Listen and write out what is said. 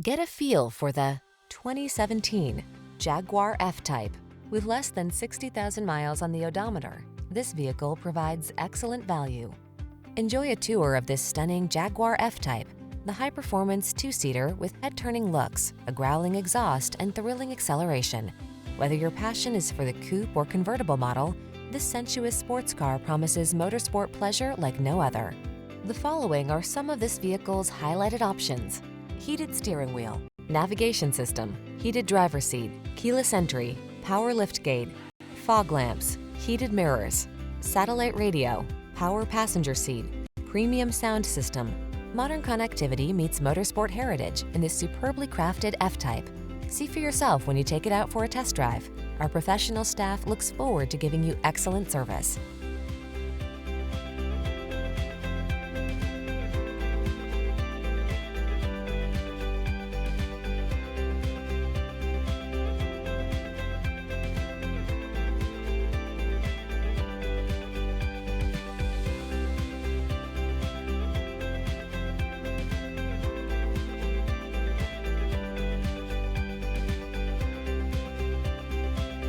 Get a feel for the 2017 Jaguar F-Type. With less than 60,000 miles on the odometer, this vehicle provides excellent value. Enjoy a tour of this stunning Jaguar F-Type, the high-performance two-seater with head-turning looks, a growling exhaust, and thrilling acceleration. Whether your passion is for the coupe or convertible model, this sensuous sports car promises motorsport pleasure like no other. The following are some of this vehicle's highlighted options: heated steering wheel, navigation system, heated driver's seat, keyless entry, power liftgate, fog lamps, heated mirrors, satellite radio, power passenger seat, premium sound system. Modern connectivity meets motorsport heritage in this superbly crafted F-Type. See for yourself when you take it out for a test drive. Our professional staff looks forward to giving you excellent service.